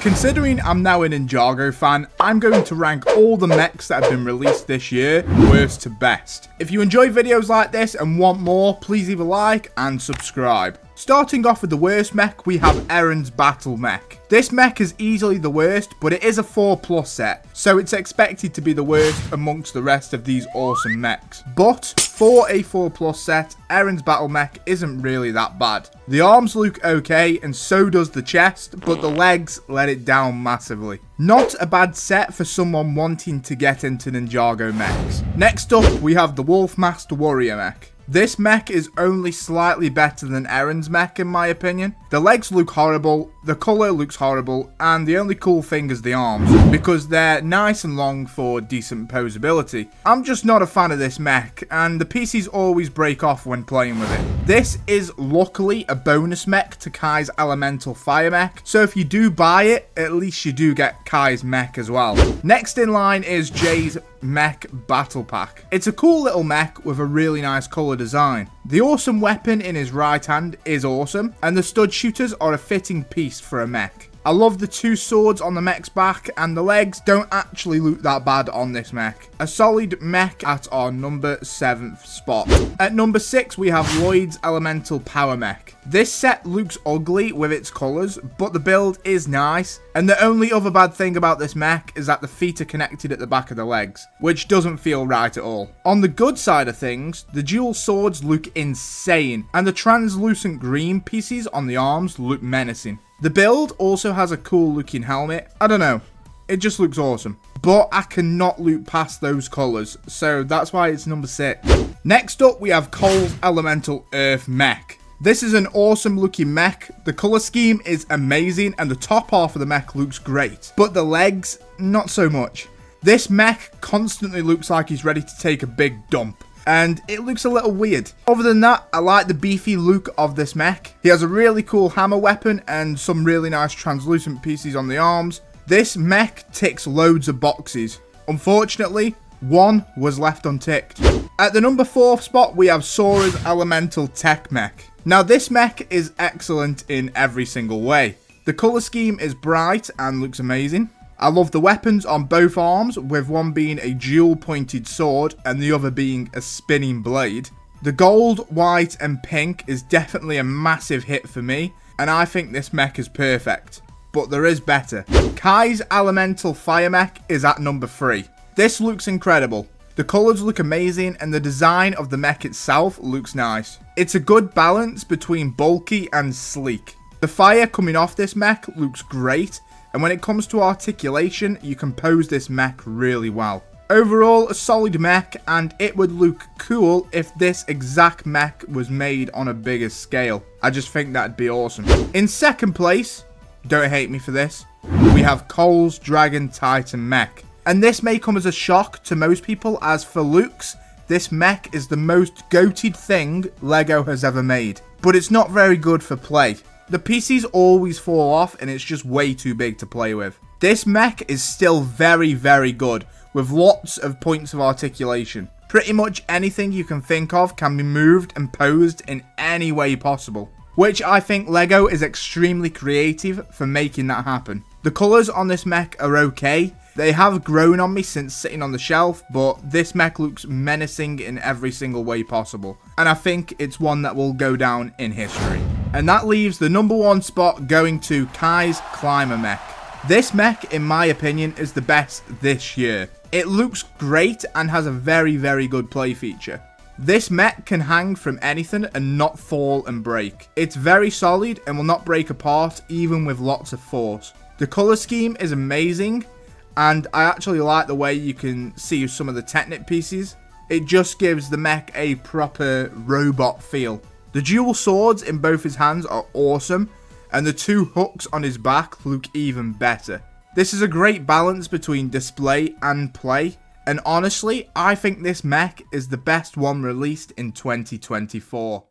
Considering I'm now a Ninjago fan, I'm going to rank all the mechs that have been released this year, worst to best. If you enjoy videos like this and want more, please leave a like and subscribe. Starting off with the worst mech, we have Erin's Battle Mech. This mech is easily the worst, but it is a 4+ set, so it's expected to be the worst amongst the rest of these awesome mechs. But for a 4+ set, Erin's Battle Mech isn't really that bad. The arms look okay, and so does the chest, but the legs let it down massively. Not a bad set for someone wanting to get into Ninjago Mechs. Next up, we have the Wolfmaster Warrior Mech. This mech is only slightly better than Erin's mech in my opinion. The legs look horrible, the colour looks horrible, and the only cool thing is the arms, because they're nice and long for decent posability. I'm just not a fan of this mech, and the PCs always break off when playing with it. This is luckily a bonus mech to Kai's Elemental Fire Mech, so if you do buy it, at least you do get Kai's mech as well. Next in line is Jay's Mech Battle Pack. It's a cool little mech with a really nice colour design. The awesome weapon in his right hand is awesome, and the stud shooters are a fitting piece for a mech. I love the 2 swords on the mech's back, and the legs don't actually look that bad on this mech. A solid mech at our number 7th spot. At number 6 we have Lloyd's Elemental Power Mech. This set looks ugly with its colours, but the build is nice, and the only other bad thing about this mech is that the feet are connected at the back of the legs, which doesn't feel right at all. On the good side of things, the dual swords look insane, and the translucent green pieces on the arms look menacing. The build also has a cool looking helmet. I don't know, it just looks awesome. But I cannot look past those colours, so that's why it's number 6. Next up we have Cole's Elemental Earth Mech. This is an awesome looking mech. The colour scheme is amazing and the top half of the mech looks great, but the legs, not so much. This mech constantly looks like he's ready to take a big dump, and it looks a little weird. Other than that, I like the beefy look of this mech. He has a really cool hammer weapon and some really nice translucent pieces on the arms. This mech ticks loads of boxes. Unfortunately, one was left unticked. At the number 4th spot, we have Sora's Elemental Tech Mech. Now this mech is excellent in every single way. The colour scheme is bright and looks amazing. I love the weapons on both arms, with one being a dual pointed sword and the other being a spinning blade. The gold, white and pink is definitely a massive hit for me, and I think this mech is perfect. But there is better. Kai's Elemental Fire Mech is at number 3. This looks incredible. The colours look amazing and the design of the mech itself looks nice. It's a good balance between bulky and sleek. The fire coming off this mech looks great, and when it comes to articulation, you can pose this mech really well. Overall, a solid mech, and it would look cool if this exact mech was made on a bigger scale. I just think that'd be awesome. In second place, don't hate me for this, we have Cole's Dragon Titan Mech. And this may come as a shock to most people, as for looks, this mech is the most goated thing LEGO has ever made. But it's not very good for play. The PCs always fall off and it's just way too big to play with. This mech is still very, very good, with lots of points of articulation. Pretty much anything you can think of can be moved and posed in any way possible, which I think LEGO is extremely creative for making that happen. The colours on this mech are okay. They have grown on me since sitting on the shelf, but this mech looks menacing in every single way possible. And I think it's one that will go down in history. And that leaves the number 1 spot going to Kai's Climber Mech. This mech, in my opinion, is the best this year. It looks great and has a very, very good play feature. This mech can hang from anything and not fall and break. It's very solid and will not break apart even with lots of force. The colour scheme is amazing, and I actually like the way you can see some of the Technic pieces. It just gives the mech a proper robot feel. The dual swords in both his hands are awesome, and the 2 hooks on his back look even better. This is a great balance between display and play, and honestly, I think this mech is the best one released in 2024.